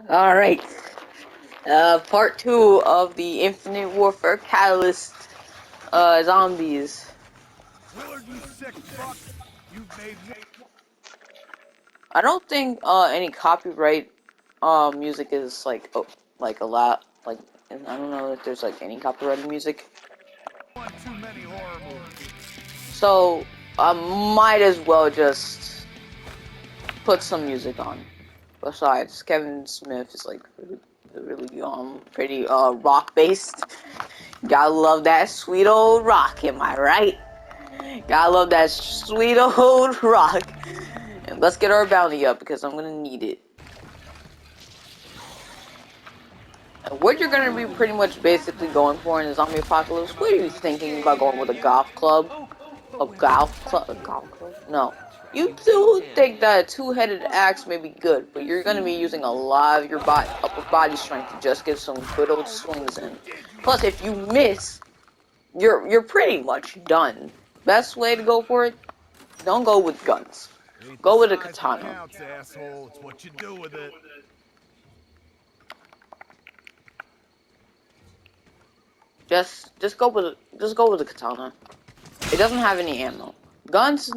Alright. Part 2 of the Infinite Warfare Catalyst zombies. Willard, you sick fuck! You've made I don't think any copyright music is like a lot like I don't know if there's like any copyrighted music. one too many horror movies. So I might as well just put some music on. Besides, Kevin Smith is like really pretty rock based. Gotta love that sweet old rock, am I right? Gotta love that sweet old rock. And let's get our bounty up because I'm gonna need it. And what you're gonna be pretty much basically going for in the zombie apocalypse, what are you thinking about going with a golf club? A golf club? A golf club? No. You do think that a two-headed axe may be good, but you're gonna be using a lot of your upper body strength to just get some good old swings in. Plus, if you miss, you're pretty much done. Best way to go for it, don't go with guns. Ain't the Go with a size that katana. counts, asshole. It's what you do with it. Just go with a katana. It doesn't have any ammo. Guns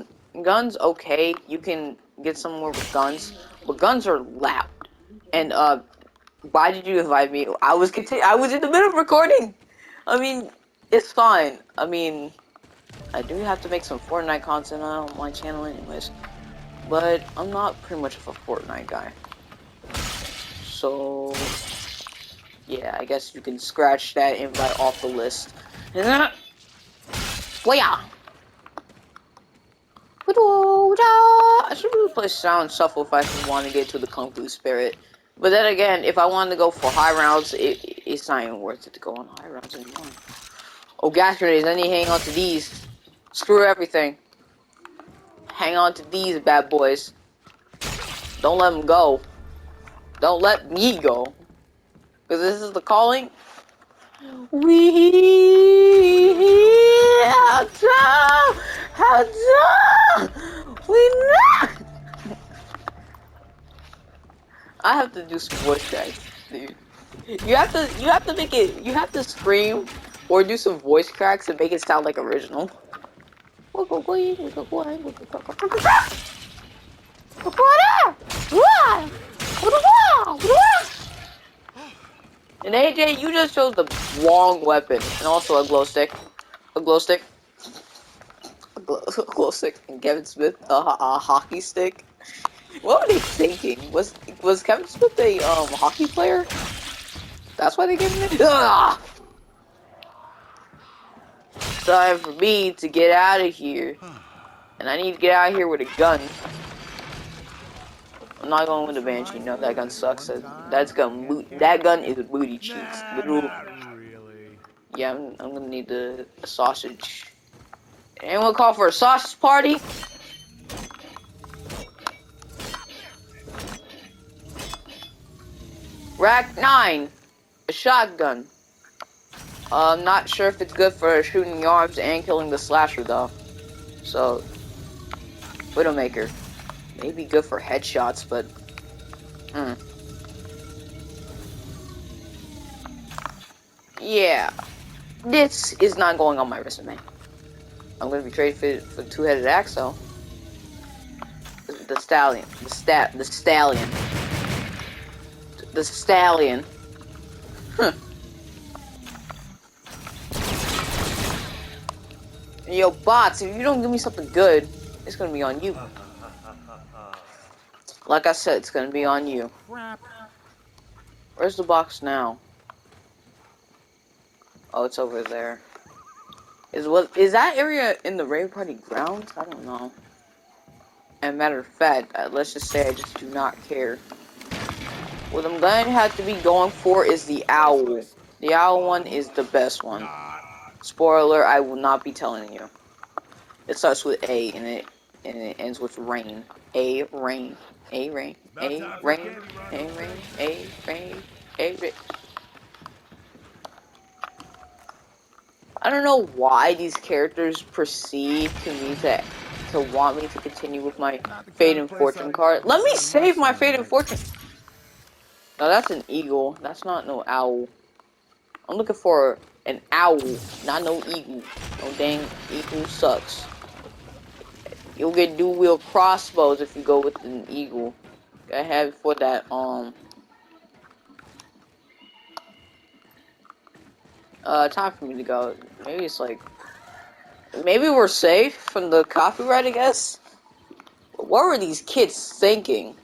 okay. You can get somewhere with guns, but guns are loud. And why did you invite me? I was in the middle of recording. I mean, it's fine. I mean, I do have to make some Fortnite content on my channel anyways. But I'm not pretty much of a Fortnite guy. So yeah, I guess you can scratch that invite off the list. Well, yeah. I should really play Sound Shuffle if I want to get to the Kung Fu spirit. But then again, if I wanted to go for high rounds, it's not even worth it to go on high rounds anymore. Oh, gas grenades, I need to hang on to these. Screw everything. Hang on to these bad boys. Don't let them go. Don't let me go. Because this is the calling. We how we not. I have to do some voice cracks, dude. You have to make it. You have to scream or do some voice cracks and make it sound like original. And AJ, you just chose the wrong weapon, and also a glow stick, a glow stick, a glow stick, and Kevin Smith a hockey stick. What were they thinking? Was Kevin Smith a hockey player? That's why they gave him it. Ugh! Time for me to get out of here, and I need to get out of here with a gun. I'm not going with a Banshee. No, that gun sucks. That gun is booty cheeks. Literal. Really. Yeah, I'm gonna need a sausage. Anyone call for a sausage party? Rack 9. A shotgun. I'm not sure if it's good for shooting the arms and killing the slasher though. So, Widowmaker. Maybe good for headshots, but... Yeah. This is not going on my resume. I'm gonna be traded for two-headed axe though. The stallion. The stallion. The stallion. Huh. Yo, bots, if you don't give me something good, it's gonna be on you. Like I said, it's gonna be on you. Where's the box now? Oh, it's over there. Is that area in the Rave Party grounds? I don't know. And matter of fact, let's just say I just do not care. What I'm going to have to be going for is the owl. The owl one is the best one. Spoiler, I will not be telling you. It starts with A and it ends with rain. A rain. A rain. A rain. A rain. A rain. A rain. I don't know why these characters proceed to want me to continue with my Fate and Fortune card. Let me save my Fate and Fortune. No, that's an eagle. That's not no owl. I'm looking for an owl, not no eagle. No dang eagle sucks. You'll get dual-wheel crossbows if you go with an eagle. I have it for that, time for me to go. Maybe it's like, maybe we're safe from the copyright, I guess? What were these kids thinking?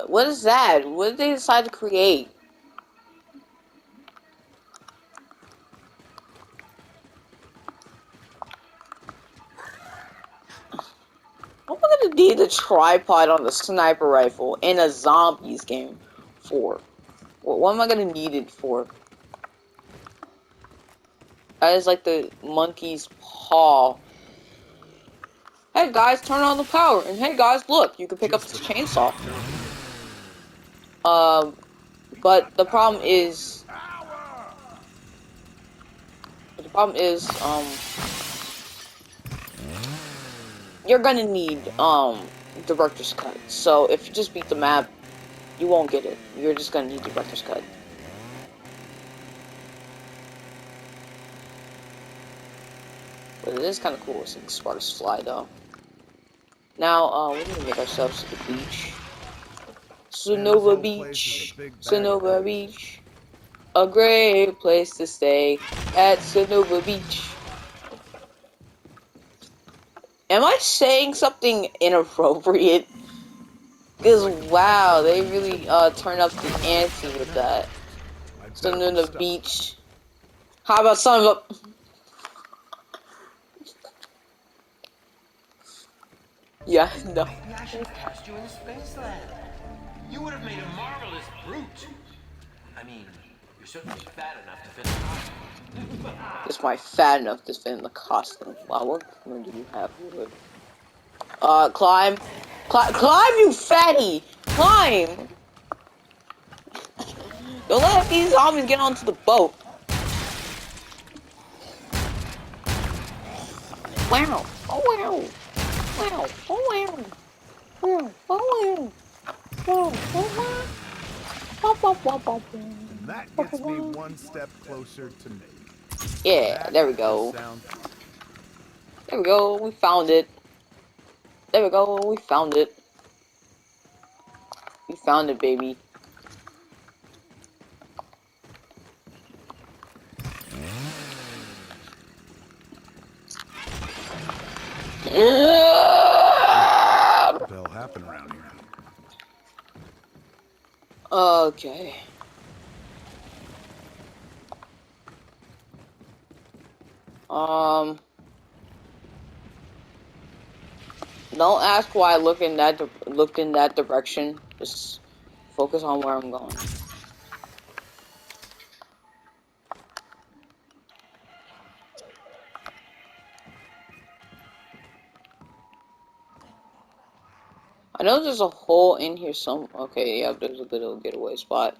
What is that? What did they decide to create? What am I gonna need a tripod on the sniper rifle in a zombies game for? What am I gonna need it for? That is like the monkey's paw. Hey guys, turn on the power, and hey guys, look, you can pick up this chainsaw. But the problem is, you're gonna need, director's cut. So if you just beat the map, you won't get it. You're just gonna need director's cut. But it is kind of cool seeing Spartans fly, though. Now, we're gonna make ourselves to the beach. Sonova Beach. Sonova Beach. A great place to stay at Sonova Beach. Am I saying something inappropriate? Because, wow, they really, turned up the ante with that. Sonova Beach. How about some of a... Yeah, no. Maybe I should have cast you in the space lab. You would have made a marvelous brute. I mean, you're certainly fat enough to fit the costume. Is my fat enough to fit in the costume? Wow, what room do you have? Climb. Climb, you fatty! Climb! Don't let these zombies get onto the boat. Wow. Oh, wow. Wow. Oh, wow. Wow. Oh, wow. Wow. And that gets me one step closer to me. Yeah, there we go. There we go, we found it. There we go, we found it. We found it, baby. What the hell happened around here? Okay. Don't ask why I looked in that direction. Just focus on where I'm going. I know there's a hole in here some. Okay, yeah, there's a little getaway spot.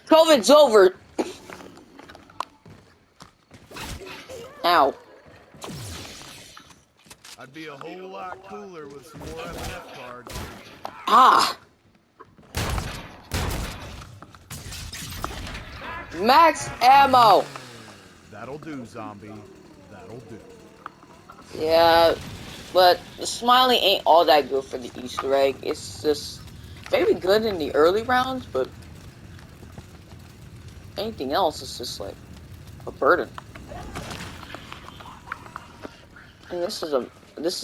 COVID's over. Ow. I'd be a whole lot cooler with some more FNF cards. Ah. Max ammo. That'll do, zombie. That'll do. Yeah, but the smiley ain't all that good for the Easter egg. It's just maybe good in the early rounds, but anything else is just like a burden. And this is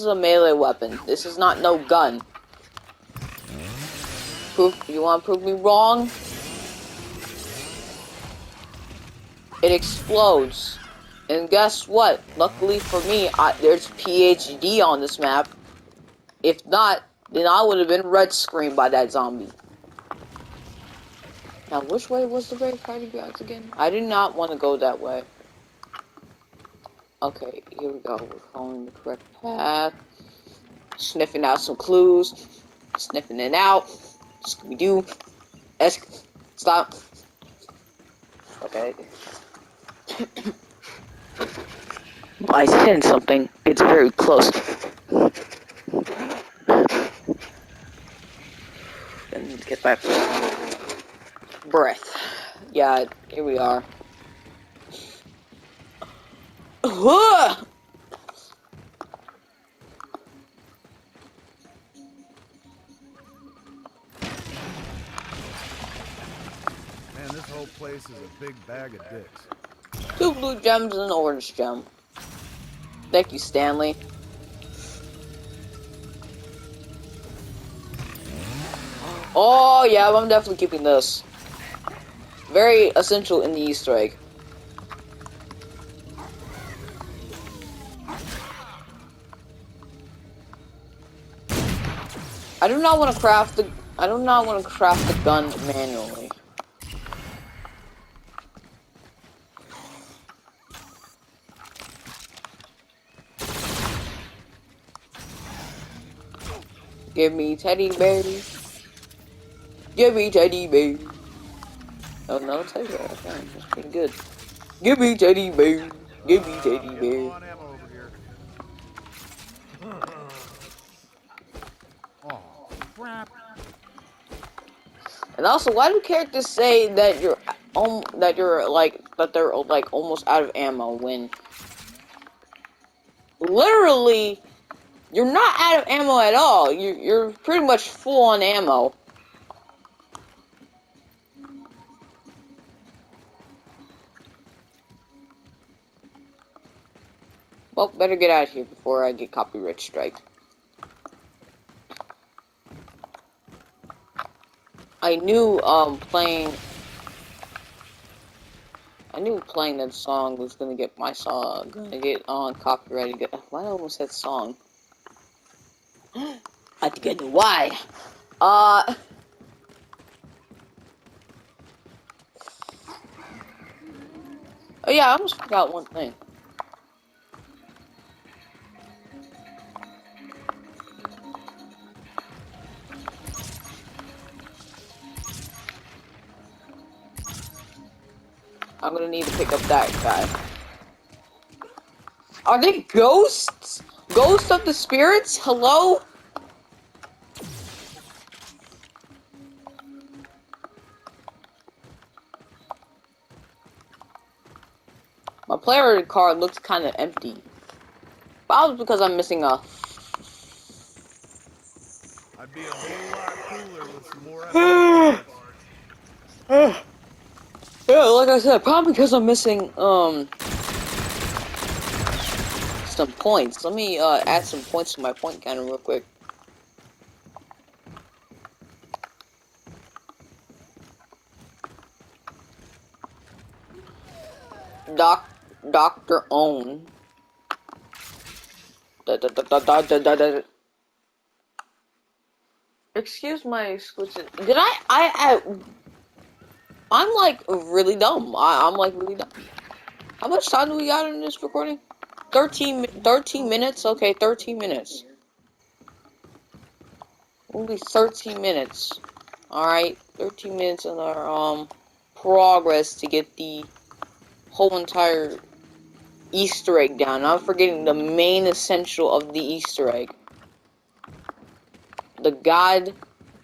a melee weapon. This is not no gun. You want to prove me wrong? It explodes. And guess what? Luckily for me, there's PhD on this map. If not, then I would have been red screened by that zombie. Now, which way was the Rave fighting grounds again? I did not want to go that way. Okay, here we go. We're following the correct path. Sniffing out some clues. Sniffing it out. Scooby-Doo. Stop. Okay. I sense something. It's very close. And get my breath. Yeah, here we are. Man, this whole place is a big bag of dicks. 2 blue gems and an orange gem. Thank you, Stanley. Oh, yeah, I'm definitely keeping this. Very essential in the Easter egg. I do not want to craft the gun manually. Give me teddy bears. Give me teddy bears. Oh no, teddy bear. Okay, that's pretty good. Give me teddy bear. Give me teddy Getting low bear. on ammo over here. Oh, crap. And also, why do characters say that they're like almost out of ammo when literally you're not out of ammo at all. You're pretty much full on ammo. Well, better get out of here before I get copyright strike. I knew playing that song was gonna get my song copyrighted. Why I almost said song? I think I know why. Oh yeah, I almost forgot one thing. I'm gonna need to pick up that guy. Are they ghosts? Ghosts of the spirits? Hello? My player card looks kind of empty. Probably because I'm missing a. I'd be a whole lot cooler with some more FF cards. Yeah, like I said, probably because I'm missing some points. Let me add some points to my point counter real quick. Dr. Own. Excuse my exclusive. Did I'm like really dumb. I'm like really dumb. How much time do we got in this recording? 13 minutes? Okay, 13 minutes. Only 13 minutes. Alright, 13 minutes in our, progress to get the whole entire Easter egg down. I'm forgetting the main essential of the Easter egg. The god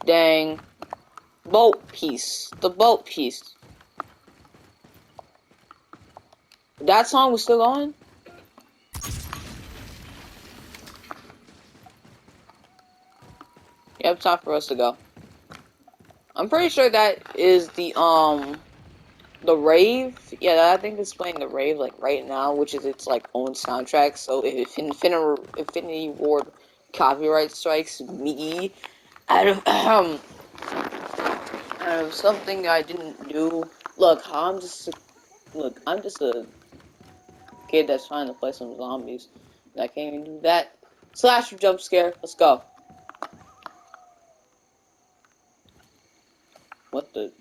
dang boat piece. The boat piece. That song was still on? Yep, time for us to go. I'm pretty sure that is the Rave. Yeah, I think it's playing the Rave like right now, which is its like own soundtrack. So if Infinity Ward copyright strikes me out of out of something I didn't do. Look, I'm just a kid that's trying to play some zombies. And I can't even do that. Slasher jump scare. Let's go. What the?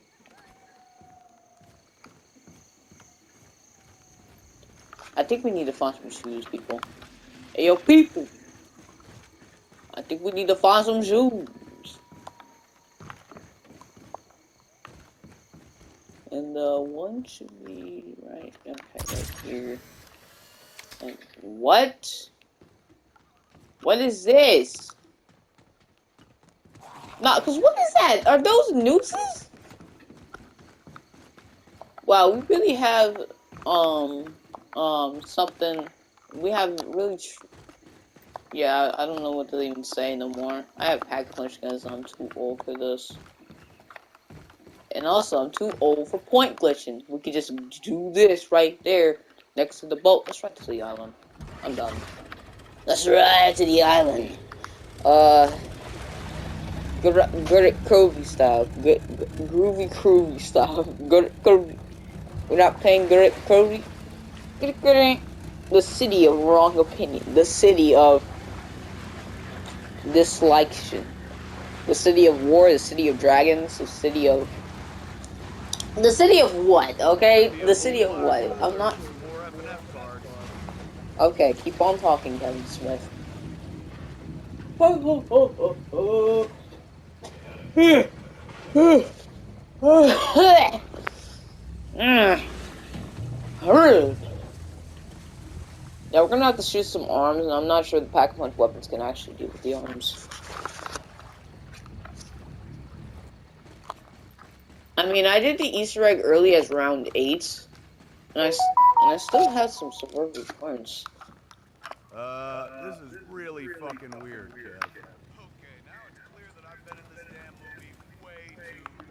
I think we need to find some shoes, people. Hey, yo, people. I think we need to find some shoes. And one should be right. Okay, right here. What? What is this? Nah, cause what is that? Are those nooses? Wow, we really have something. We have really. Yeah, I don't know what to even say no more. I have pack punch guns. I'm too old for this. And also, I'm too old for point glitching. We could just do this right there next to the boat. Let's ride to the island. I'm done. Let's ride to the island. Good at Kobe style. Good, groovy Kobe style. Good at Kobe. We're not playing good at Kobe. Good at the city of wrong opinion. The city of dislikes. The city of war. The city of dragons. The city of what? Okay, Be a the city whole of lot what? I'm cooler not. with some more F&F cards. Okay, keep on talking, Kevin Smith. Yeah, we're gonna have to shoot some arms, and I'm not sure the pack-a-punch weapons can actually do with the arms. I mean, I did the Easter egg early as round 8, and I still had some suburban points. This is really fucking weird, Kev. Okay, now it's clear that I've been in this damn movie way too...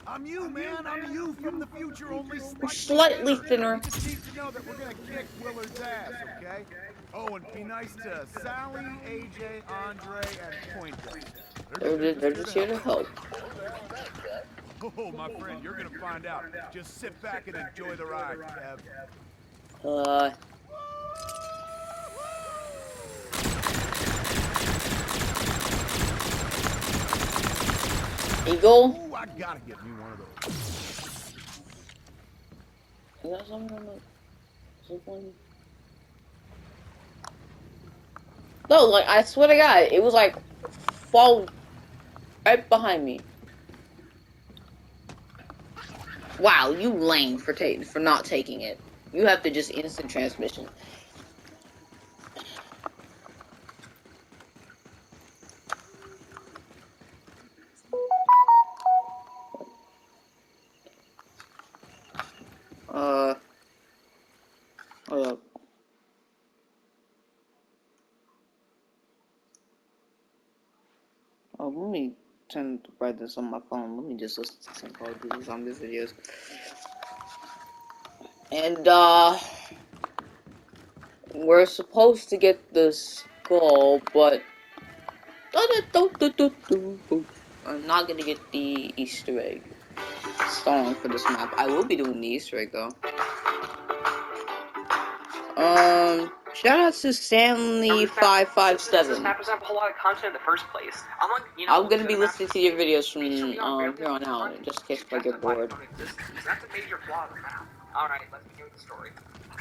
I'm you, man! I'm you from the future, only Slightly thinner. thinner. You just need to know that we're gonna kick Willard's ass, okay? Oh, and be nice to Sally, AJ, Andre, and Poindexter. They're just here to help. Oh, my friend, you're gonna find out. Just sit back and enjoy the ride, Kev. Eagle? Ooh, I gotta get me one of those. Is that something on the... No, like, I swear to God, it was like, fall right behind me. Wow, you lame for not taking it. You have to just instant transmission. Hold up. Oh, let me turn the brightness on my phone. Let me just listen to some Call of Duty Zombies videos. And, we're supposed to get the skull, but I'm not gonna get the Easter egg song for this map. I will be doing the Easter egg though. Shout out to Stanley557. This map doesn't have a whole lot of content in the first place. Unlike, I'm gonna be listening to your videos from here on out, just in case I get bored. That's a major flaw of the map. Alright, let's begin with the story.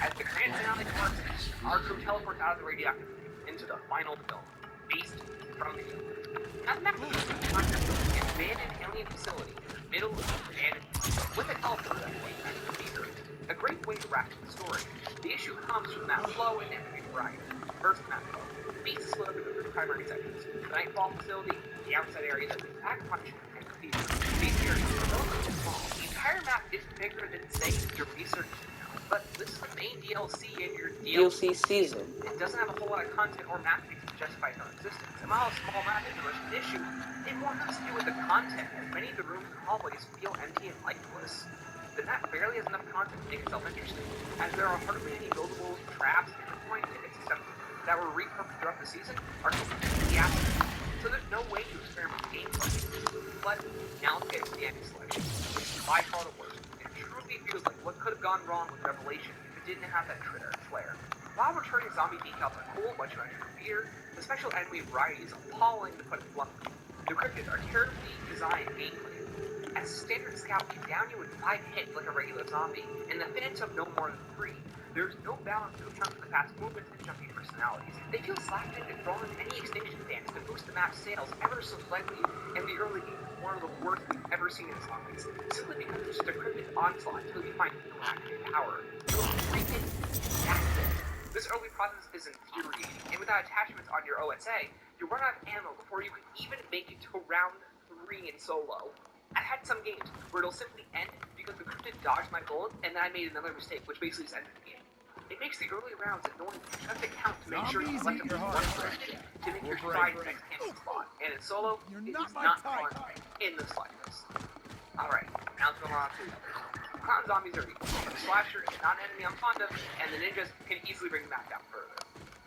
As the grand finale commences, our crew teleports out of the radioactive into the final film, Beast from the Hill. Now the map is an abandoned alien facility in the middle of the abandoned with a teleporter that way back to the Earth. A great way to wrap up the story. The issue comes from map flow and enemy variety. First, map flow. Beast is split up into 3 primary sections. The Nightfall facility, the outside area that is pack punch, and the feature. These areas are relatively small. The entire map is bigger than, say, your research now. But this is the main DLC in your DLC season. It doesn't have a whole lot of content or map to justify its own existence. And while a small map is an issue, it more has to do with the content, as many of the rooms and hallways feel empty and lifeless. The map barely has enough content to make itself interesting, as there are hardly any buildables, traps, and point tickets, etc. that were repurposed throughout the season are completely absent. So there's no way to experiment with gameplay. But now let's get to the ending selection, which is by far the worst. It truly feels like what could have gone wrong with Revelation if it didn't have that flair. While returning zombie decals are cool, once you enter the theater, the special enemy variety is appalling to put it bluntly. The cryptids are terribly designed gameplay. As a standard scout can down you in 5 hits like a regular zombie, and the Phantom no more than 3. There's no balance to account for the fast movements and jumpy personalities. They feel slapstick and thrown in any extinction dance to boost the map's sales ever so slightly, and the early game is one of the worst we've ever seen in zombies, simply because it's just a cryptid onslaught until you find new active power. So 3 hits, that's it. This early process is infuriating, and without attachments on your OSA, you run out of ammo before you can even make it to round 3 in solo. I've had some games where it'll simply end because the cryptid dodged my bullet, and then I made another mistake, which basically just ended the game. It makes the early rounds annoying. You have to count to make sure you Zombies select eat your one heart. cryptid to make your We're stride brave. next camping spot. And in solo, You're it not is my not type. fun in the slightest. Alright, now let's go on to the others. Clown zombies are evil. The slasher is not an enemy I'm fond of, and the ninjas can easily bring them back down further.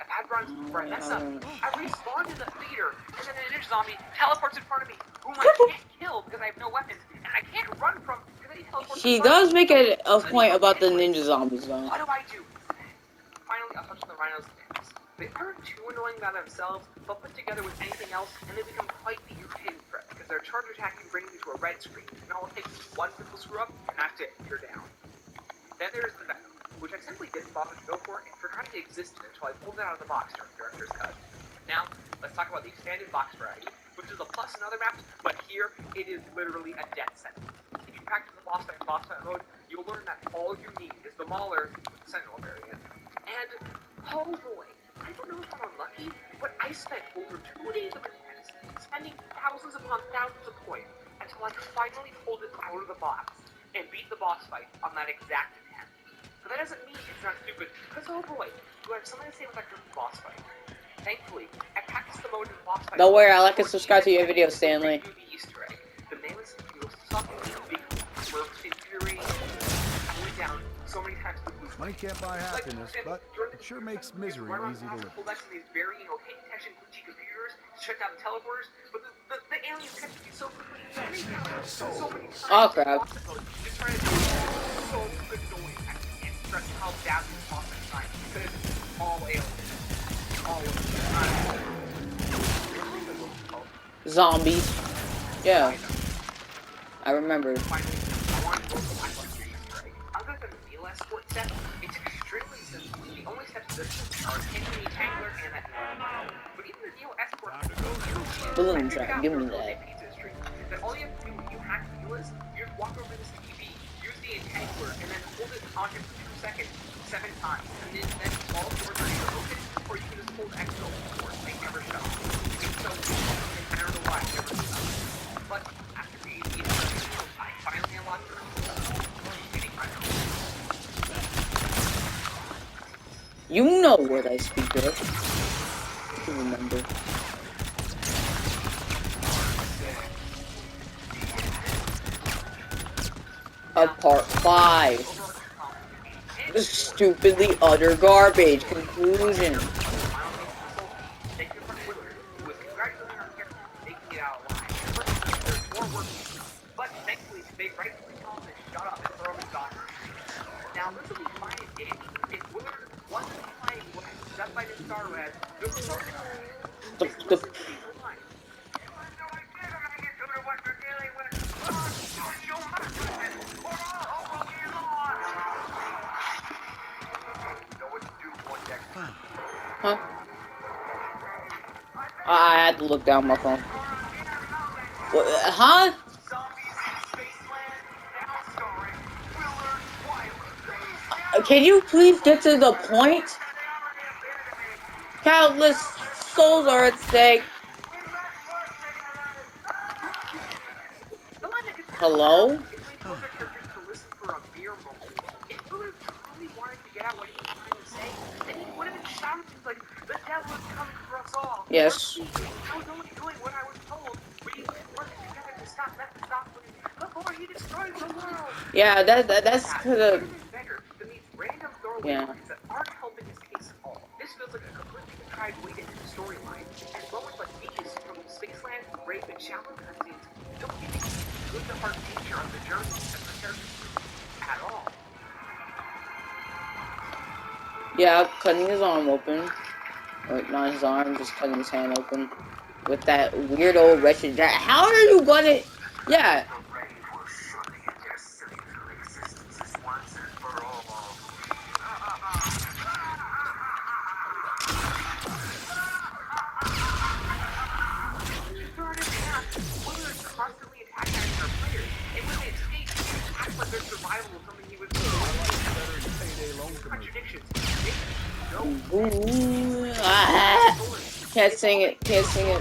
I've had runs where I mess up, I respawn in the theater, and then a ninja zombie teleports in front of me, whom I can't kill because I have no weapons, and I can't run from because he teleports She in front does of me. make a point about the ninja zombies, though. What do I do? Finally, I'll touch on the rhinos and bears. They aren't too annoying by themselves, but put together with anything else, and they become quite the irritating threat, because their charge attack can bring you to a red screen, and all it takes is one simple screw up, and that's it, you're down. Then there's the venom, which I simply didn't bother to go for, and forgot it existed until I pulled it out of the box during Director's Cut. Now, let's talk about the expanded box variety, which is a plus in other maps, but here, it is literally a death sentence. If you practice the boss fight mode, you'll learn that all you need is the Mauler with the Sentinel variant. And, oh boy, I don't know if I'm unlucky, but I spent over 2 days of intense, spending thousands upon thousands of points, until I finally pulled it out of the box, and beat the boss fight on that exact attempt. But that doesn't mean it's not stupid, because oh boy, you have something to say about your boss fight. Thankfully, I practiced the mode in the boss fight. Don't worry, I like and subscribe to your video, Stanley. The Easter egg. The melee will suck big works infuriating, going down so many times to lose. Money can't buy happiness, but it sure makes misery easy to live. These very, hit detection glitchy computers to shut down the teleporters, but the aliens catch you so quickly. So many times. Oh crap. Just trying to do so annoying. I can't stress how bad these bosses are because it's all aliens. All of them. Zombies. Yeah. I remember. Finally, I want to go for my lucky Easter egg. Other than the meal escort step, it's extremely simple. The only steps to this are taking the Tangler and that but even the Neo escort Balloon trap, give me that. That all you have to do when you hack the Neo is you just walk over to this TV, use the Entangler, and then hold it on it for 2 seconds, 7 times. And then all doors are either open, or you can just hold X over they never shut. It's so easy, and I don't know why I never do that. But after being I finally unlocked the You know what I speak of. I remember. Of part 5. The stupidly utter garbage conclusion. But thankfully, they rightfully called it shut up and throw his daughter. Now, this will be fine and dandy if Willard wasn't playing what was set by the Star Red. Huh? I had to look down my phone. What, huh? Can you please get to the point? Countless souls are at stake. Hello? Yes. I was only doing what I was told. We worked together to stop that before he destroyed the world. Yeah, that's kinda Random throwaway yeah. lines that aren't helping his case at all. This feels like a completely contrived way to end the storyline, and moments like these from Spaceland, Rave, and Shadow cutscenes don't give you the good to heart picture of the journey and the characters at all. Yeah, cutting his arm open. Or not his arm, just cutting his hand open. With that weird old wretched jack. How are you gonna... Yeah. Ooh, ah, can't sing it. Can't sing it.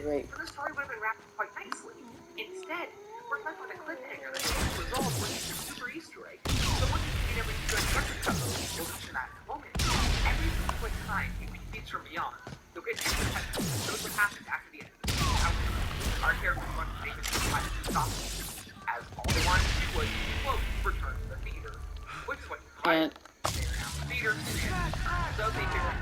Right. The story would have been wrapped up quite nicely. Instead, we're left with a cliffhanger that gets resolved with a super Easter egg. So once you defeat every Easter egg record cover, we'll mention that in a moment. Every subsequent time you beat Beats from Beyond, you'll get extra text that shows what happens after the end of the game. However, our characters want to make it to stop them, as all they wanted to do was, quote, return to the theater. Which is what you find. They're now in the theater, so they figure out.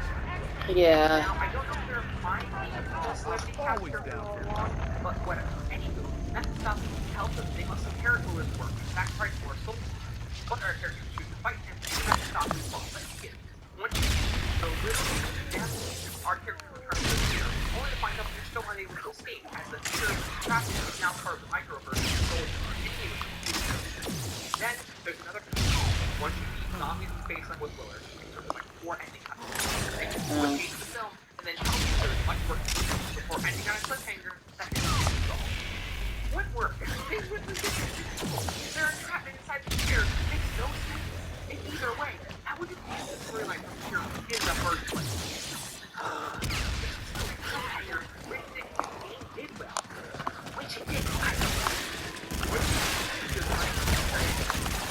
Yeah. Now, I don't know if they're fine with celebrity capture all along, but whatever. Anywho, that's the stuff to help them. They must inherit Lewis' work and sacrifice more souls. But our characters choose to fight him, and have to stop his fault that he gets. Once you so literally death, our characters return to the theater, only to find out they're still unable to escape, as the theater traffic is now part of the microverse and souls are continuing to be. Then, there's another once you beat zombies in Spaceland with Willard, it's sort of like 4 ending cuts. They can change the film, and then tell you there's much work to do before ending on a cliffhanger that is resolved. What work? They would be they're trapped inside the theater. Makes no sense. In either way, how would you use the storyline from here in the first place? Cliffhanger, where you think the game did well. Which it did, I don't know. Which is like,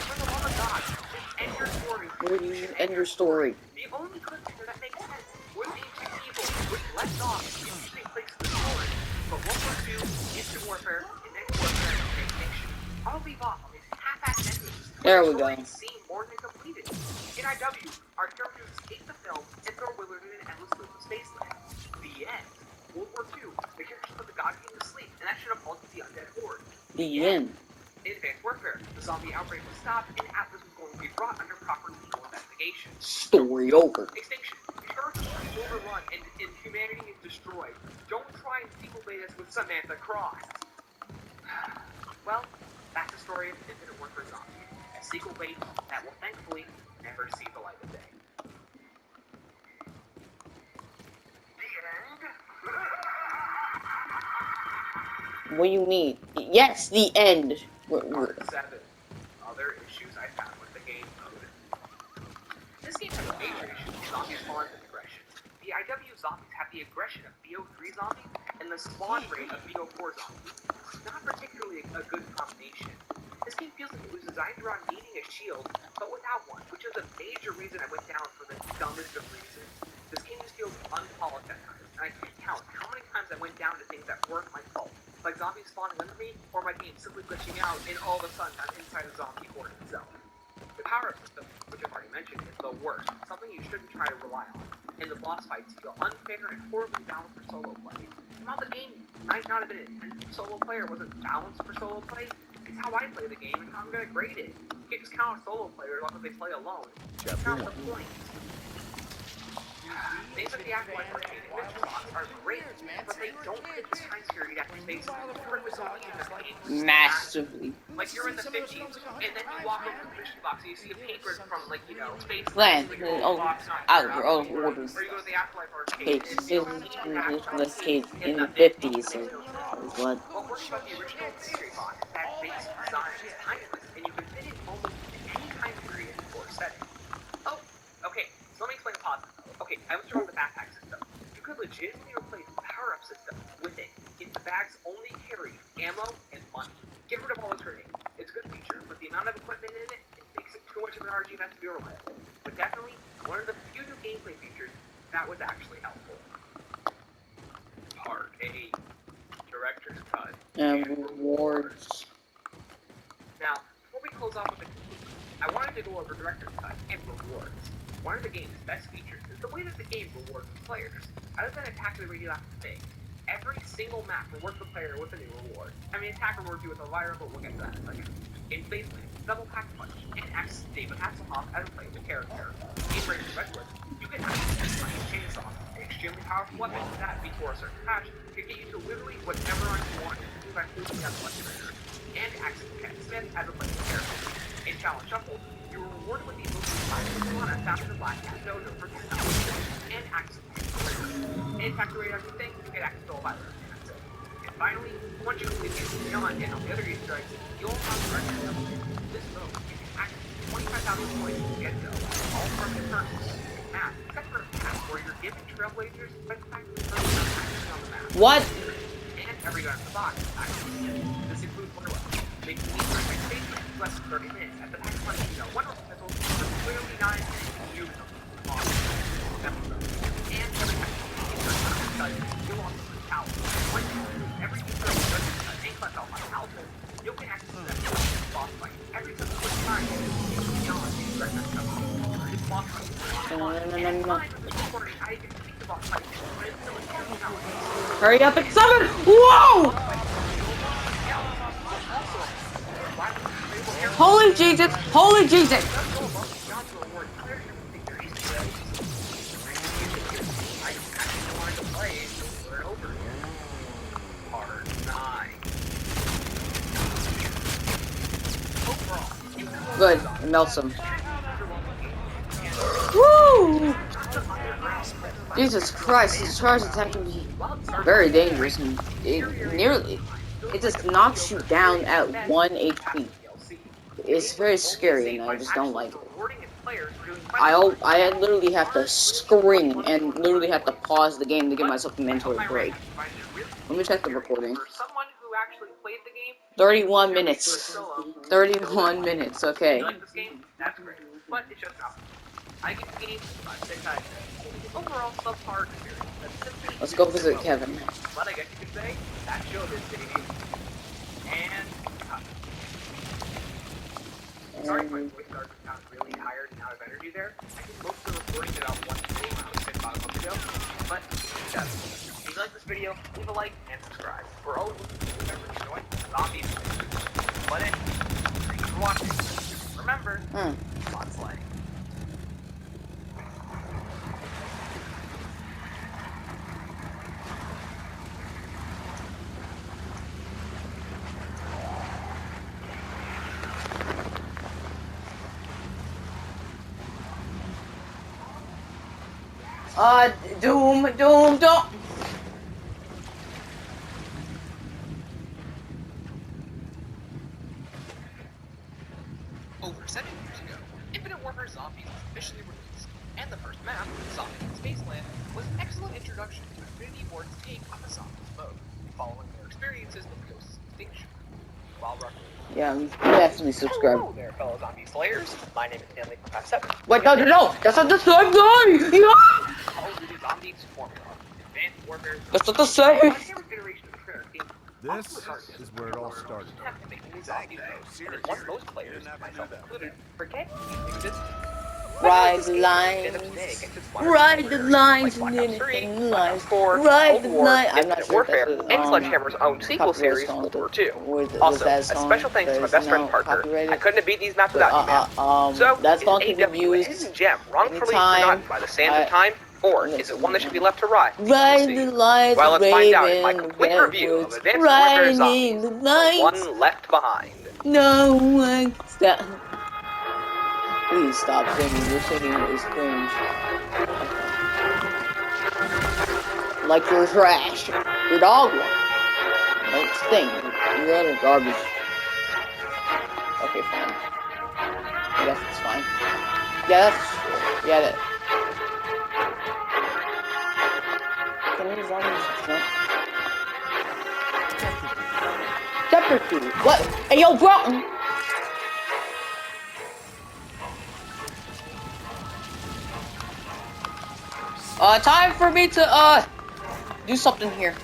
for the love of God, just end your story. Where do you end your story? The only cliffhanger that makes sense was Ancient Evil, which left off in interesting place in the story. But World War II, Instant Warfare, and then Warfare and Extinction all leave off on these half-assed endings. There we go. Seem more than completed. In IW, our characters escape the film and throw Willard in an endless loop of Spaceland. The end. World War II, the characters put the God King to sleep, and that should have halted the undead horde. The end. In Advanced Warfare, the zombie outbreak was stopped, and Atlas was going to be brought under proper legal investigation. Story over. Extinction. Earth is overrun and humanity is destroyed. Don't try and sequel bait us with Samantha Cross. Well, that's the story of Infinite Warfare Zombie. A sequel bait that will thankfully never see the light of day. The end? What do you mean? Yes, the end. Part 7. Other issues I found with the game mode. This game has a major issue with zombie spawns and aggression. The IW zombies have the aggression of BO3 zombies and the spawn rate of BO4 zombies. Not particularly a good combination. This game feels like it was designed around needing a shield, but without one, which is a major reason I went down for the dumbest of reasons. This game just feels unpolished at times, and I can't count how many times I went down to things that weren't my fault. Like zombies spawning under me, or my game simply glitching out, and all of a sudden I'm inside a zombie horde itself. The power-up system, which I've already mentioned, is the worst, something you shouldn't try to rely on. And the boss fights feel unfair and horribly balanced for solo play. While the game might not have been intended for solo play or wasn't balanced for solo play, it's how I play the game and how I'm going to grade it. You can't just count solo players like if they play alone. That's not the point. Things like the Acolyte arcade and Glitch Box are great, but they don't fit the time period after space. Massively. Like you're in the 50s, and then you walk over to the mission box and you see a paper from, like, you know, space. Land. Like, Oh, out of order. or you go to the Acolyte arcade. This kid in the 50s. So what? What works about the original mystery box is that base design is timeless, and you can fit it almost in any time period or setting. Oh, okay, so let me explain the positive. Okay, I was throwing the backpack system. You could legitimately replace the power-up system with it if the bags only carry ammo and money. Get rid of all the trading. It's a good feature, but the amount of equipment in it, it makes it too much of an RG not to be reliable. But definitely, one of the few new gameplay features that was actually helpful. Part 8. Director's Cut. Rewards. Now, before we close off with the conclusion, I wanted to go over Director's Cut and rewards. One of the game's best features is the way that the game rewards the players. Other than attack the radioactive thing, every single map rewards the player with a new reward. I mean, attack rewards you with a wire, but we'll get to that in a second. In Spaceland, double pack punch, and access David Hasselhoff as a playable character. In Rave Redwoods, you can access a chainsaw, an extremely powerful weapon that, before a certain patch, can get you to literally whatever you want by holding down the button trigger. And access Cat Smith as a playable character. In Challenge Shuffle, you were rewarded with the ability to find Solana faster than Black Cat Dojo for 10,000 and access to and attack the radar thing, you get access to all violence, and that's it. And finally, once you complete the beyond and all the other Easter eggs, you'll have the right to this mode. You can access 25,000 points to get go, all permanent purchase. map, except for a map where you're given trailblazers by the fact that the turtles are actually on the map. What? And every gun in the box, actually. This includes one weapon, making the perfect station in less than 30 minutes. At the next one, you know, one of the missiles are clearly not you on and every time you tell you, you'll also towel. When you do every turtle does a clutch out on a household, you can access that boss fight every subsequent time. Beyond the record of this boss fight. No. I can speak the boss fight, but it's still a challenge now. Hurry up and summon! Whoa! Holy Jesus! Holy Jesus! Good, it melts them. Woo! Jesus Christ, this charge attack can be very dangerous and it just knocks you down at 1 HP. It's very scary and I just don't like it. I literally have to scream and literally have to pause the game to give myself a mental break. Let me check the recording. 31 minutes. 31 minutes, okay. Overall, subpar experience. Let's go visit Kevin. But I guess you could say that showed this baby. And sorry if my voice started to sound really tired and out of energy there. I think most of the recording did out one day when I was sick about a month ago. But if you like this video, leave a like and subscribe. For all of you, remember to join Zombies. But thanks for watching. Remember, mod slay. Doom. Over 7 years ago, Infinite Warfare Zombies was officially released, and the first map, Zombies in Spaceland, was an excellent introduction to Infinity Ward's take on the Zombies mode, following their experiences with Ghost's extinction. While roughly Yeah, definitely subscribe. hello there, fellow zombie slayers. My name is Stanley from Path 7. Wait, no, that's not the same guy! Call of Duty Zombies Formula. Advanced Warfare. That's not the same! This is where it all started. Once most players, myself included, forget existence. Ride the lines. Ride the lines and anything lines. Ride the line. I'm not sure Warfare, if that's and Sledgehammer's own sequel series, World War II. Also, a special thanks to my best friend Parker. I couldn't have beat these maps without you, man. So, that song is can be AW a used hidden gem wrongfully anytime. forgotten by the sands of time, or is it one that should be left to rot? Ride the lines, Well, let's find out in my Rave complete and review of Redwoods. Advanced Warfare Riding Zombies, the The lines. One Left Behind. No one stop. Please stop singing. Your singing is cringe. Like you're trash. Your dog one. Don't stink. You're utter garbage. Okay, fine. I guess it's fine. Yeah, that's... Yeah, that... Can these zombies jump? Chapter 2. What? Hey, yo, bro! Time for me to, do something here.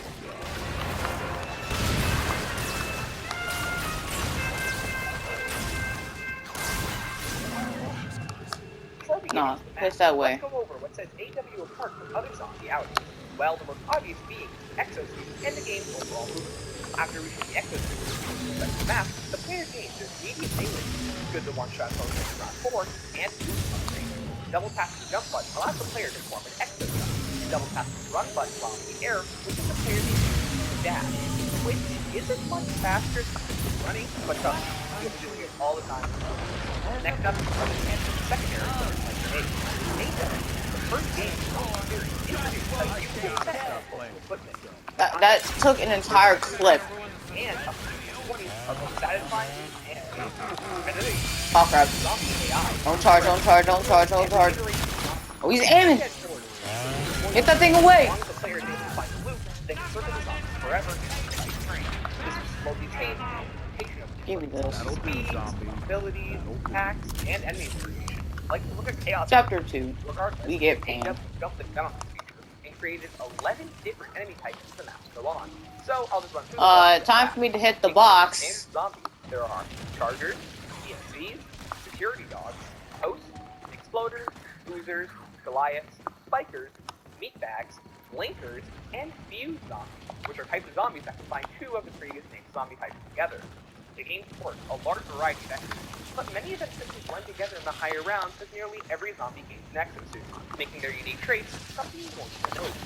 Nah, face that way. Let's go over what sets AW apart from other zombie outings. Well, the most obvious being exosuit and the game's overall movement. After reaching the exosuit and the map, the player gains their immediate melee, good to one-shot post in round 4, and boost on range. Double tap the jump button allows the player to form an exosuit. Double tap the run button while in the air, which is the player's use to dash, which isn't much faster than running, but trust me, you'll do it all the time. Next up, let's answer the secondary players like Rave. The first game in the series introduced a new set of equipment. That took an entire clip. And up to 20 of the satisfying and Oh crap. zombie AI. Don't charge. Oh, he's aiming. Get that thing away. As long as the player is able to find the loot, they can circle the zombies forever and keep train. This will slowly change the implementation of Give me this. That'll do, speeds, zombie. abilities, attacks, and enemy variation. Like, look at Chaos. Chapter 2. Regardless, We get panned. AW jumped the gun on this feature and created 11 different enemy types as the maps go on. So I'll just run through them. Time for me to hit the In box. zombies, there are chargers, EMCs, security dogs, hosts, exploders, oozers, Goliaths, spikers, meatbags, blinkers, and fuse zombies, which are types of zombies that combine two of the previous named zombie types together. The game supports a large variety of enemies, but many of them simply blend together in the higher rounds as nearly every zombie gains nexus to, making their unique traits something you won't even notice.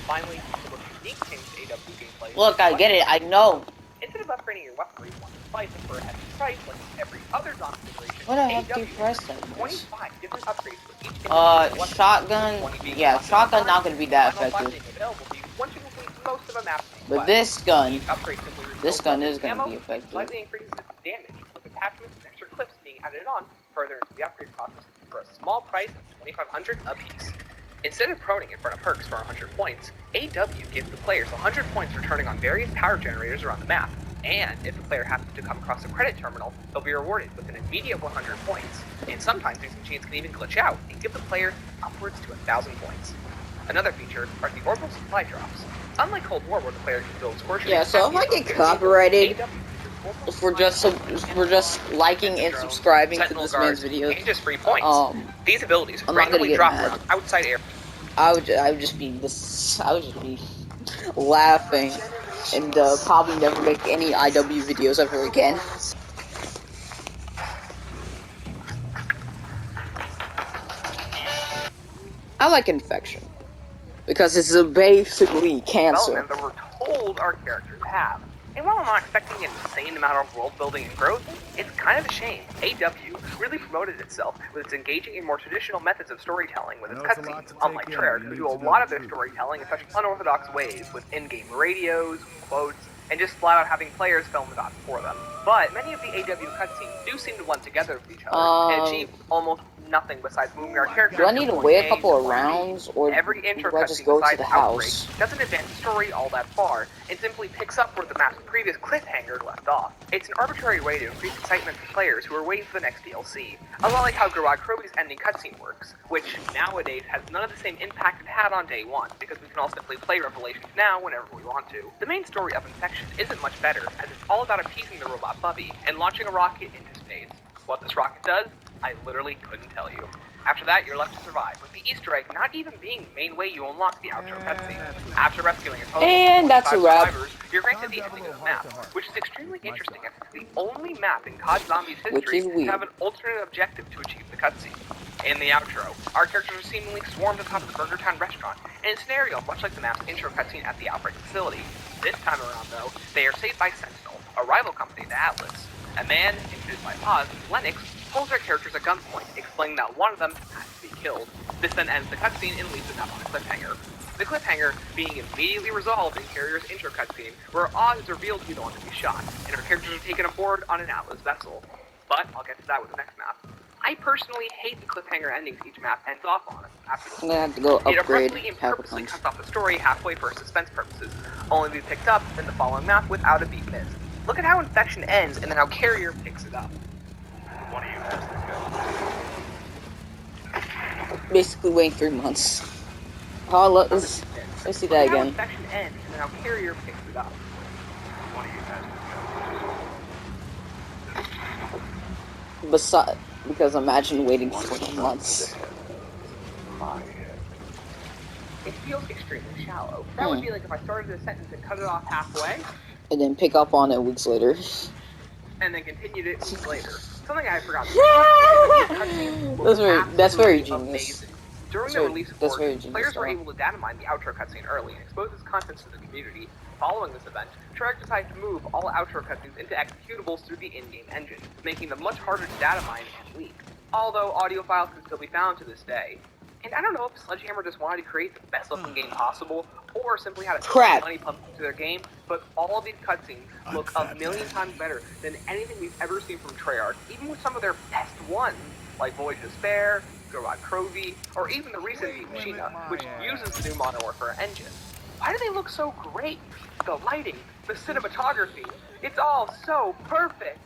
Finally, the most unique change to AW gameplay. Look, I get it. I know. Instead of upgrading your weaponry once or twice and for a hefty price like every other zombie generation, What a hefty AW price has that is. 25 different upgrades for each individual weapon. Shotgun. 20 being Yeah, locked shotgun on not gonna be that final five effective. being available to you once you complete most of a map's But quest. this gun, Each upgrade simply this refills gun weapon is gonna ammo, be effective. slightly increases its damage, with attachments and extra clips being added on further into the upgrade process for a small price of $2,500 a piece. Instead of proning in front of perks for 100 points, AW gives the players 100 points for turning on various power generators around the map, and if the player happens to come across a credit terminal, they'll be rewarded with an immediate 100 points, and sometimes these machines can even glitch out and give the player upwards to 1,000 points. Another feature are the orbital supply drops. Unlike Cold War, where the player can build scorching... Yeah, so if I get copyrighted for just liking and subscribing to this man's videos, and just free points. These abilities I'm not gonna randomly get drop mad. around outside air. I would just be laughing and probably never make any IW videos ever again. I like infection because it's basically cancer. Development that we're told our characters have. And while I'm not expecting an insane amount of world building and growth, it's kind of a shame. AW really promoted itself with its engaging and more traditional methods of storytelling with its I know it's a lot cutscenes, to take unlike in, Treyarch, but who you do a need to know lot the of their truth. storytelling in such unorthodox ways with in-game radios, quotes, and just flat out having players film the dots for them. But many of the AW cutscenes do seem to blend together with each other and achieve almost nothing besides moving our characters. Do I need to from wait a point couple to of point B. rounds, or Every intro do I just cutscene go to besides the Outbreak house? doesn't advance the story all that far, and simply picks up where the map's previous cliffhanger left off. It's an arbitrary way to increase excitement for players who are waiting for the next DLC. A lot like how Garage Kroby's ending cutscene works, which nowadays has none of the same impact it had on day one, because we can all simply play Revelations now whenever we want to. The main story of Infection isn't much better, as it's all about appeasing the robot Bubby and launching a rocket into space. What this rocket does, I literally couldn't tell you. After that, you're left to survive, with the Easter egg not even being the main way you unlock the outro cutscene. After rescuing a total And of that's a 25 wrap. survivors, you're granted the ending of the map, which is extremely interesting as it's the only map in COD Zombies history to have an alternate objective to achieve the cutscene. In the outro, our characters are seemingly swarmed atop the Burger Town restaurant, in a scenario much like the map's intro cutscene at the Outbreak facility. This time around, though, they are saved by Sentinel, a rival company to Atlas. A man, introduced by Paz, Lennox, holds their characters at gunpoint, explaining that one of them has to be killed. This then ends the cutscene and leaves it up on a cliffhanger. The cliffhanger being immediately resolved in Carrier's intro cutscene, where Oz is revealed to be the one to be shot, and her characters are taken aboard on an Atlas vessel. But I'll get to that with the next map. I personally hate the cliffhanger endings each map ends off on after I'm gonna have to go it upgrade abruptly and purposely Capricorns. cuts off the story halfway for suspense purposes, only to be picked up in the following map without a beat missed. Look at how Infection ends and then how Carrier picks it up. One of you has to go. Basically waiting 3 months. Oh, let's see that Look at how again. Infection ends and then how Carrier picks it up. One of you has to go. Because imagine waiting 3 months. It feels extremely shallow. That would be like if I started a sentence and cut it off halfway, And then pick up on it weeks later. and then continued it weeks later. Something I forgot to mention. That's very genius. Amazing. During That's the very- release of that's Origin, very genius, players were though. able to data mine the outro cutscene early and expose its contents to the community. Following this event, Treyarch decided to move all outro cutscenes into executables through the in-game engine, making them much harder to data mine and leak. Although audio files can still be found to this day. And I don't know if Sledgehammer just wanted to create the best looking game possible, or simply had a ton of money pumped into their game, but all of these cutscenes look a million times better than anything we've ever seen from Treyarch, even with some of their best ones, like Void Despair, Gorod Krovi, or even the recent Machina, which uses the new Modern Warfare engine. Why do they look so great? The lighting, the cinematography, it's all so perfect!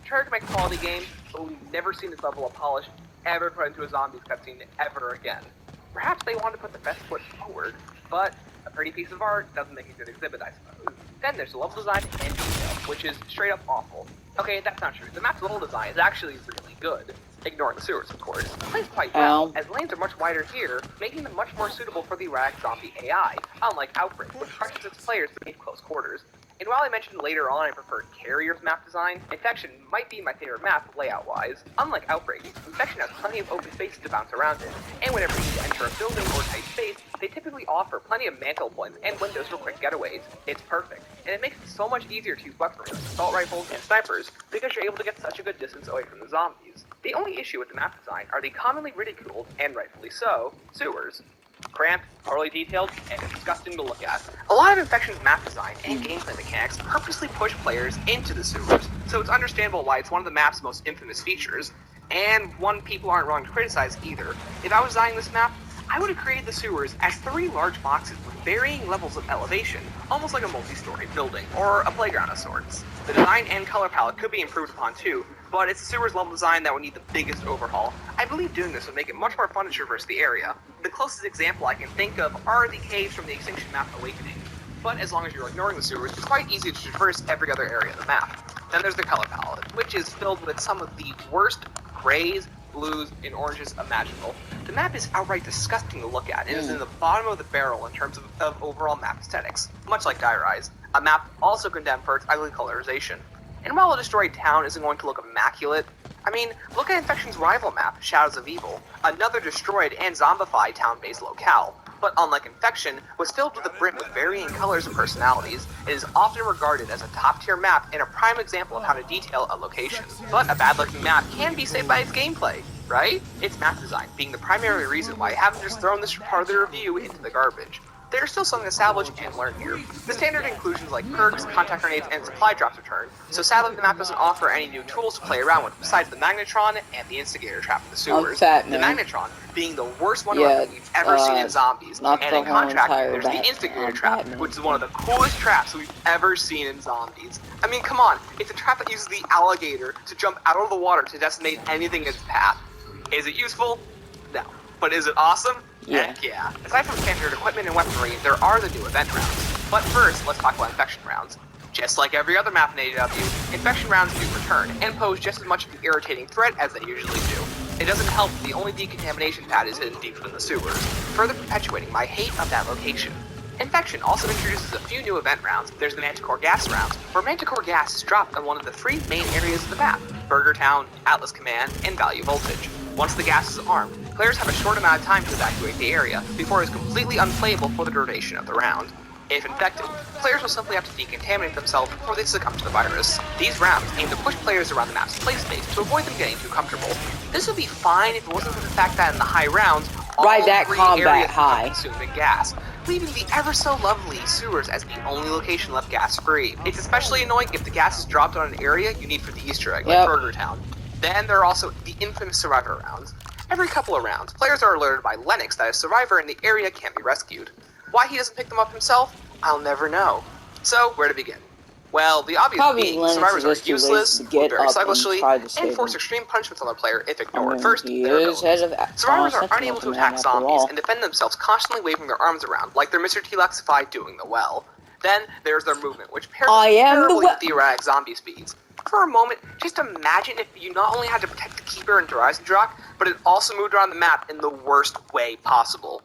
Try to make quality games, but we've never seen this level of polish ever put into a zombies cutscene ever again. Perhaps they want to put the best foot forward, but a pretty piece of art doesn't make a good exhibit, I suppose. Then there's the level design and detail, which is straight up awful. Okay, that's not true. The map's level design is actually really good, ignoring the sewers, of course. It plays quite well, as lanes are much wider here, making them much more suitable for the erratic zombie AI, unlike Outbreak, which pressures its players to be in close quarters. And while I mentioned later on I prefer Carrier's map design, Infection might be my favorite map layout-wise. Unlike Outbreak, Infection has plenty of open spaces to bounce around in, and whenever you need to enter a building or tight space, they typically offer plenty of mantle points and windows for quick getaways. It's perfect, and it makes it so much easier to use weaponry, assault rifles, and snipers, because you're able to get such a good distance away from the zombies. The only issue with the map design are the commonly ridiculed, and rightfully so, sewers. Cramped, poorly detailed, and disgusting to look at. A lot of Infection's map design and gameplay mechanics purposely push players into the sewers, so it's understandable why it's one of the map's most infamous features, and one people aren't wrong to criticize either. If I was designing this map, I would have created the sewers as 3 large boxes with varying levels of elevation, almost like a multi-story building, or a playground of sorts. The design and color palette could be improved upon too, but it's the sewers level design that would need the biggest overhaul. I believe doing this would make it much more fun to traverse the area. The closest example I can think of are the caves from the Extinction map Awakening, but as long as you're ignoring the sewers, it's quite easy to traverse every other area of the map. Then there's the color palette, which is filled with some of the worst grays, blues, and oranges imaginable. The map is outright disgusting to look at and is in the bottom of the barrel in terms of overall map aesthetics, much like Die Rise, a map also condemned for its ugly colorization. And while a destroyed town isn't going to look immaculate, I mean, look at Infection's rival map, Shadows of Evil, another destroyed and zombified town-based locale, but unlike Infection, was filled with the brim with varying colors and personalities. It is often regarded as a top-tier map and a prime example of how to detail a location. But a bad-looking map can be saved by its gameplay, right? Its map design being the primary reason why I haven't just thrown this part of the review into the garbage. There's still something to salvage and learn here. The standard inclusions like perks, contact grenades, and supply drops return, so sadly the map doesn't offer any new tools to play around with besides the Magnetron and the Instigator trap in the sewers. The Magnetron being the worst one we've ever seen in zombies, and in contract, there's the Instigator trap, which is one of the coolest traps we've ever seen in zombies. I mean, come on, it's a trap that uses the alligator to jump out of the water to decimate anything in its path. Is it useful? No. But is it awesome? Yeah. Heck yeah. Aside from standard equipment and weaponry, there are the new event rounds. But first, let's talk about Infection rounds. Just like every other map in AW, Infection rounds do return, and pose just as much of an irritating threat as they usually do. It doesn't help that the only decontamination pad is hidden deep within the sewers, further perpetuating my hate of that location. Infection also introduces a few new event rounds. There's the Manticore Gas rounds, where Manticore Gas is dropped on one of the 3 main areas of the map, Burger Town, Atlas Command, and Value Voltage. Once the gas is armed, players have a short amount of time to evacuate the area before it is completely unplayable for the duration of the round. If infected, players will simply have to decontaminate themselves before they succumb to the virus. These rounds aim to push players around the map's play space to avoid them getting too comfortable. This would be fine if it wasn't for the fact that in the high rounds, all that 3 combat areas high. become consumed in gas, leaving the ever so lovely sewers as the only location left gas free. It's especially annoying if the gas is dropped on an area you need for the Easter egg, like Burger Town. Then there are also the infamous Survivor rounds. Every couple of rounds, players are alerted by Lennox that a survivor in the area can't be rescued. Why he doesn't pick them up himself, I'll never know. So, where to begin? Well, the obvious being, survivors are useless, move very cyclically, and force extreme punishments on the player if ignored. First, their abilities. Survivors are unable to attack zombies and defend themselves, constantly waving their arms around, like they're Mr. T-Luxify doing the well. Then, there's their movement, which pairs terribly with the erratic zombie speeds. For a moment, just imagine if you not only had to protect the Keeper and Horizon Drock, but it also moved around the map in the worst way possible.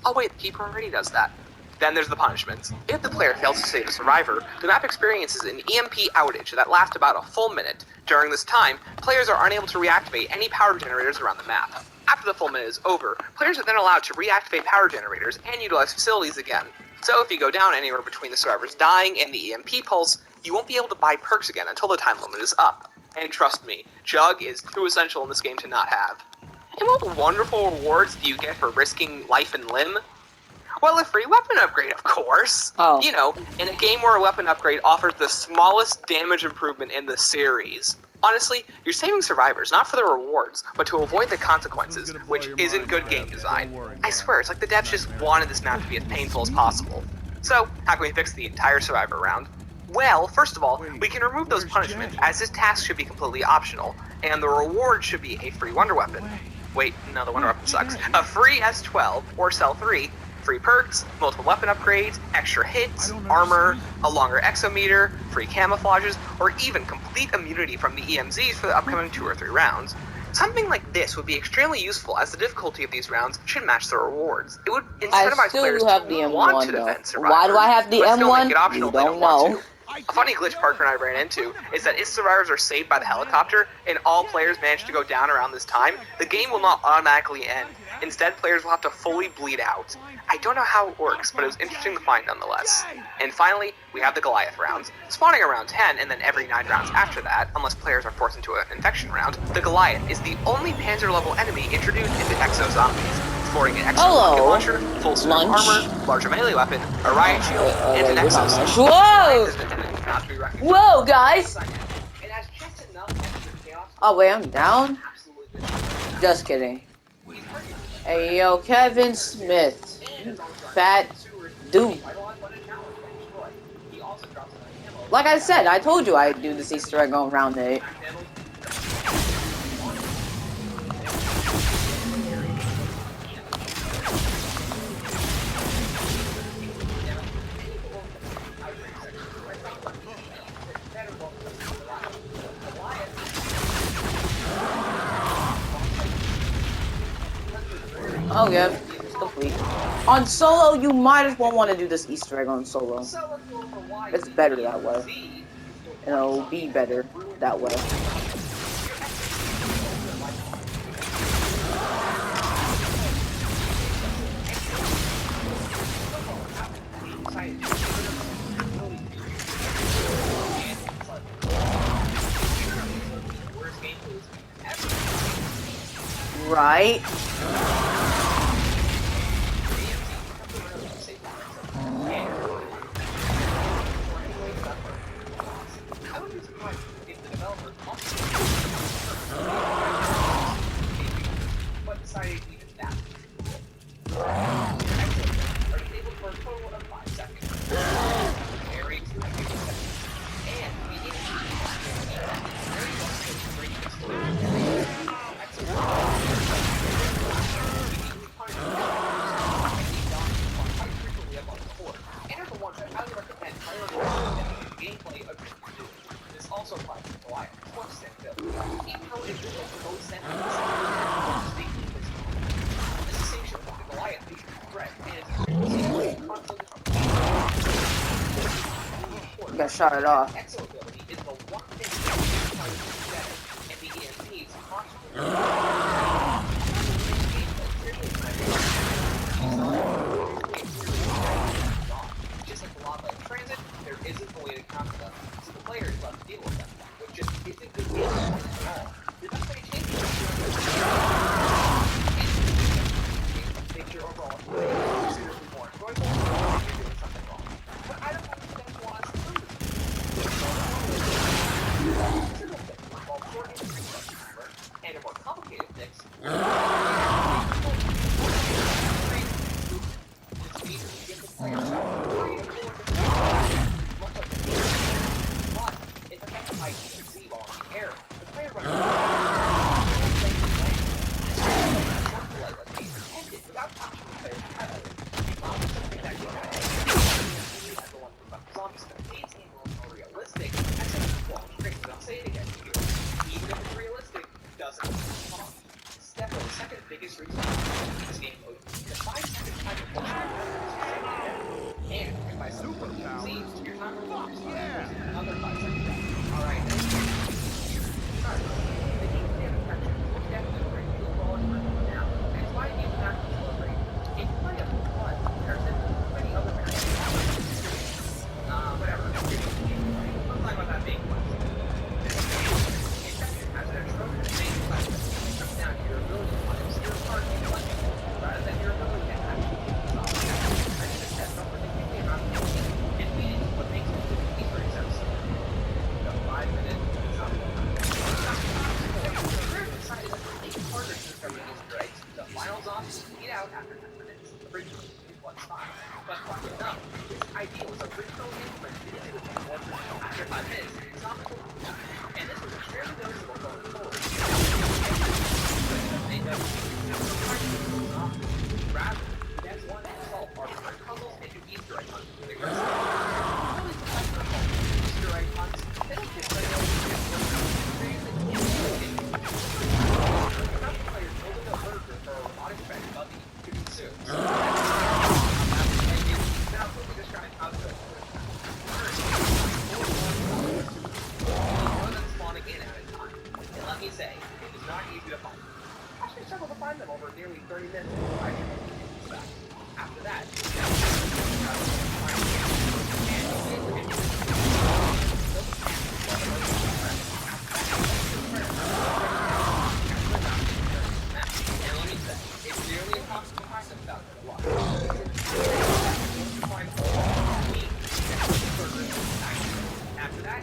Oh wait, the Keeper already does that. Then there's the punishments. If the player fails to save a survivor, the map experiences an EMP outage that lasts about a full minute. During this time, players are unable to reactivate any power generators around the map. After the full minute is over, players are then allowed to reactivate power generators and utilize facilities again. So if you go down anywhere between the survivors dying and the EMP pulse, you won't be able to buy perks again until the time limit is up. And trust me, Jug is too essential in this game to not have. And what wonderful rewards do you get for risking life and limb? Well, a free weapon upgrade, of course. You know, in a game where a weapon upgrade offers the smallest damage improvement in the series. Honestly, you're saving survivors not for the rewards, but to avoid the consequences, blow which your isn't mind, good Kev. game design. Don't worry, I man. swear, it's like the devs just wanted this map to be as painful as possible. So, how can we fix the entire survivor round? Well, first of all, Wait, we can remove those where's punishments, Jack? as this task should be completely optional, and the reward should be a free wonder weapon. way. Wait, no, the wonder Look, weapon sucks. Jack. A free S12 or Cell 3, free perks, multiple weapon upgrades, extra hits, I don't armor, understand. a longer exometer, free camouflages, or even complete immunity from the EMZs for the upcoming 2 or 3 rounds. Something like this would be extremely useful, as the difficulty of these rounds should match the rewards. It would I incentivize still players do have to the want to M1 though. defend survivors, Why do I have the but still make M1? it optional You if they don't don't want know. to. A funny glitch Parker and I ran into is that if survivors are saved by the helicopter and all players manage to go down around this time, the game will not automatically end. Instead, players will have to fully bleed out. I don't know how it works, but it was interesting to find nonetheless. And finally, we have the Goliath rounds. Spawning around 10 and then every 9 rounds after that, unless players are forced into an infection round, the Goliath is the only Panzer-level enemy introduced into Exo Zombies, sporting an Exo rocket launcher, full suit of armor, larger melee weapon, a riot shield, and an Wait, exosuit. whoa! Whoa, guys! Oh, wait, I'm down? Just kidding. Hey, yo, Kevin Smith. You fat dude. Like I said, I told you I'd do this Easter egg on round 8. Oh yeah, it's complete. On solo, you might as well want to do this Easter egg on solo. It's better that way. And it'll be better that way. Right. Got shot it off. Just like the lava in transit, there isn't a way to counter them, so the players left to deal with them, which just isn't good game at all. The best way to change it is make your overall experience considerably more enjoyable, or you're doing something wrong. But I don't think you guys want us to do this. And a more complicated fix. idea was originally implemented into the world. After 5 minutes, zombies will die, and this was extremely noticeable going forward. They know zombies. Rather, that's one to solve arbitrary puzzles and do Easter egg hunts with their guys. All these professional Easter egg hunts, they don't just play over the players building a burger for a robotic fed puppy to consume. Now, quickly describe how to do it. One of them spawning in at a time. And let me say, it is not easy to find. Actually struggled to find them over nearly 30 minutes before I came back. After that, and let me say, it's nearly impossible to find them without a lot. After that,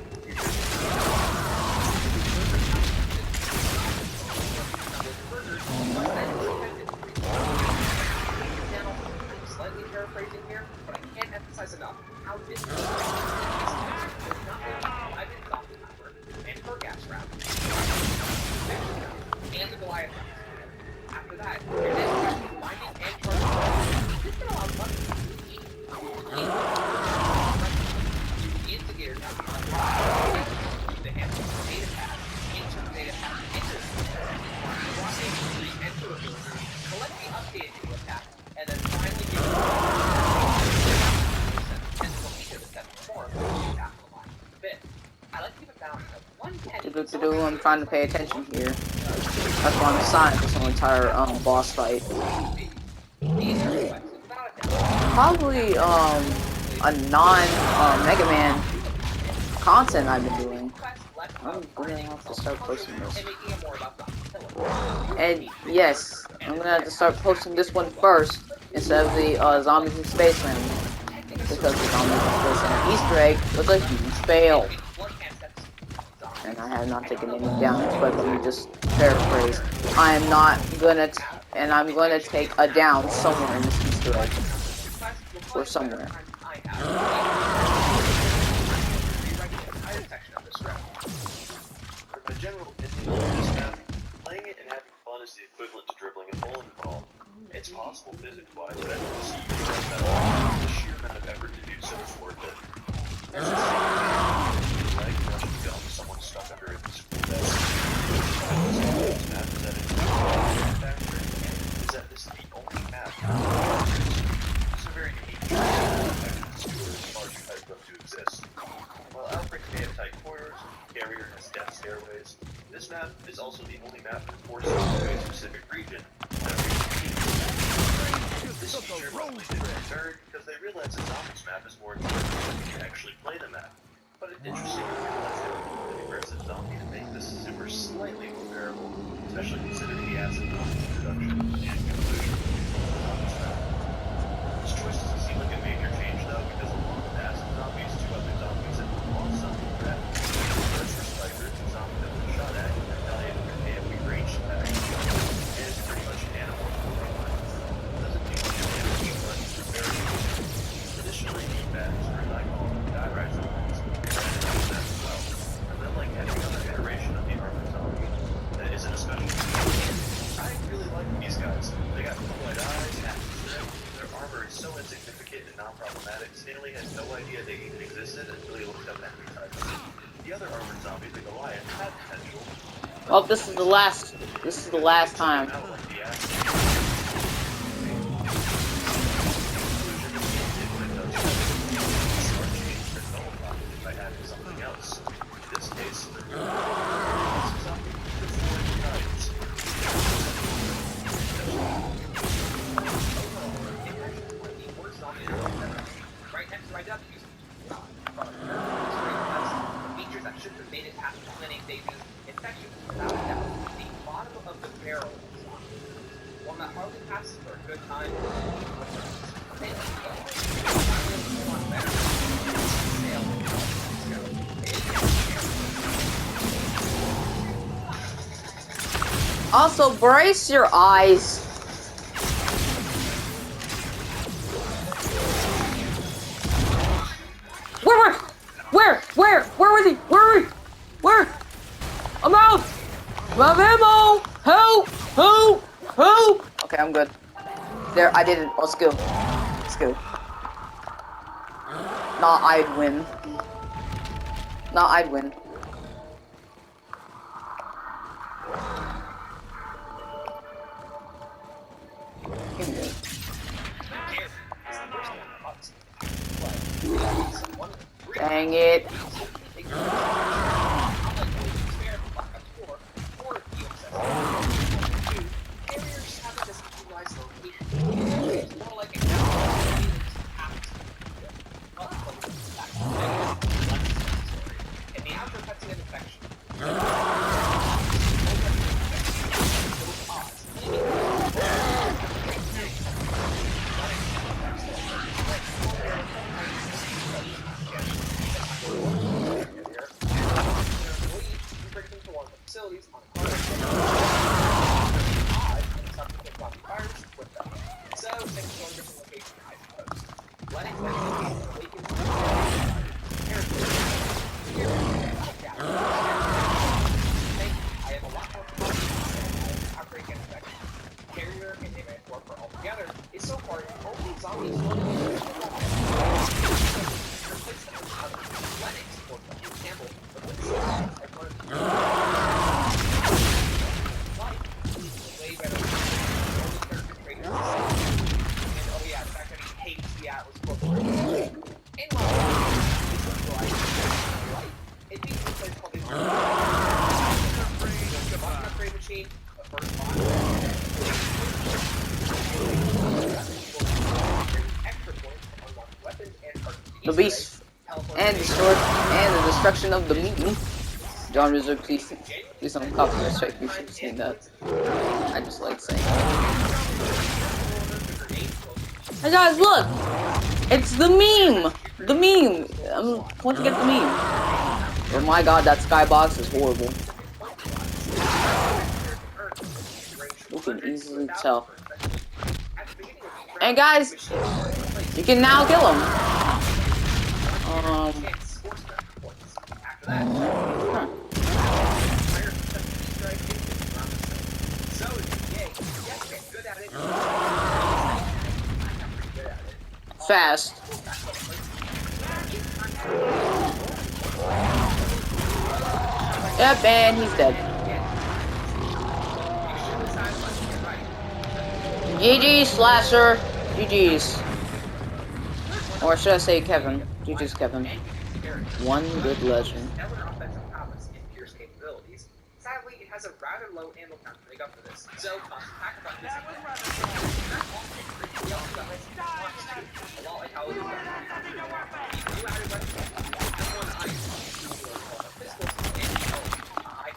slightly paraphrasing here, but I can't emphasize enough how difficult there's nothing I've been zombie power and her gas round. And the Goliath round. After that, you're then pressing binding and charging. This can allow much to eat. The instigator now becomes the handle of the data pad, into the data pad, into the enter the filter, collect the updated data pad, and then finally give it and complete the step before you have to line a bit. I like to keep it balanced at 1/10. I'm trying to pay attention here. That's why I'm assigned this whole entire boss fight. Probably a non Mega Man content I've been doing. I'm gonna have to start posting this. And yes, I'm gonna have to start posting this one first instead of the Zombies in Spaceland, because the Zombies in Spaceland Easter egg was a huge fail. And I have not taken any down, but let me just paraphrase. I am not gonna, and I'm gonna take a down somewhere in this Easter egg. Or somewhere. A general opinion on this map, playing it and having fun is the equivalent to dribbling a bowling ball. It's possible physics-wise, but after the sea the sheer amount of effort to do so is worth it. As a leg rushing film, someone stuck under a school desk. This map is that it's factor, is that this is the only map. It's a very unique to exist. While Outbreak may have tight corridors, Carrier has depth stairways, this map is also the only map that forces you to a specific region. This feature mostly did concern because they realized the Zombies map is more important than you can actually play the map. But it's interesting to realize that the aggressive zombies make this super slightly more bearable, especially considering the acid zombie introduction and conclusion of the Zombies map. This choice doesn't seem like a major change though, because along with acid zombies, two other zombies that were lost something for that. First were spikers, a zombie that was shot at and died with an AoE range attack. And it's pretty much an animal storyline. Doesn't do much damage, but it's very useful. Additionally, D-pads, or as I call them, die rise zones, as well. And then like any other iteration of the armored zombie, that isn't a special. I really like these guys. They got blue-white eyes, their armor is so insignificant and non-problematic, Stanley had no idea they even existed until he looked up enemy types. The other armored zombie, the Goliath, had potential. Well, this is the last time. Right next to my W's. Features that should have made it past the planning stages. Infection without a doubt. The bottom of the barrel. One that hardly passes for a good time. Also, brace your eyes. Where? Where was he? Where? Where? I'm out! I'm out of ammo! Help! Help! Help! Okay, I'm good. There, I did it. Let's go. Let's go. Nah, I'd win. Nah, I'd win. Dang it. The beast and the destruction of the mutant. John Rizzo, please don't copyright strike. You should say that. I just like saying that. Hey guys, look! It's the meme! The meme! Once you get the meme. Oh my god, that skybox is horrible. You can easily tell. And guys, you can now kill him. Fast. Yep, and he's dead. GG's, Slasher. GG's. Or should I say Kevin? GG's, Kevin. One good legend. Sadly, it has a rather low ammo count to make up for this. So, pack about this.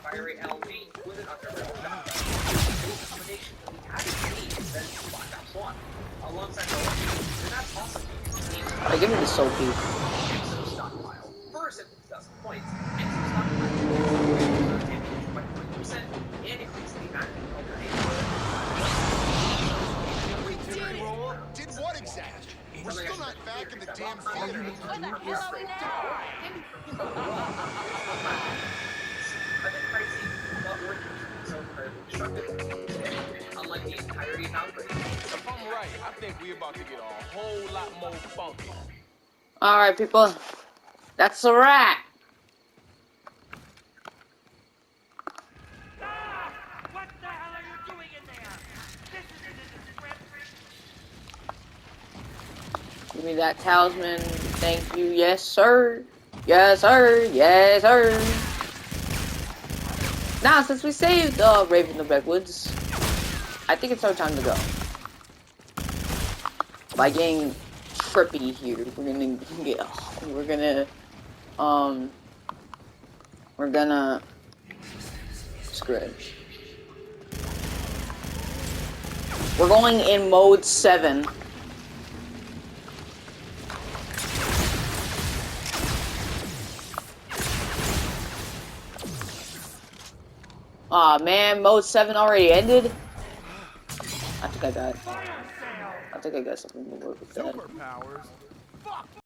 Fire rate LV with an underbarrel shotgun. This combination we haven't seen since Black Ops 1. Alongside the and that's awesome. Alright, give me the soul piece. Exo stockpile. First at 1,000 points. Exo stockpile by 20% and increase the active over Did what exactly? We're still not back in the damn theater. A bit pricey, but worth it. So incredibly destructive. Unlike the entirety of Outbreak. If I'm right, I think we're about to get a whole lot more funky. Alright, people. That's a wrap. What the hell are you doing in there? This isn't in the script. Give me that talisman. Thank you. Yes, sir. Yes, sir. Yes, sir. Now, since we saved Rave in the Redwoods, I think it's our time to go. By getting trippy here, we're gonna screw it. We're going in mode 7. Aw, man, mode 7 already ended? I think I got something to work with that. Superpowers? Fuck!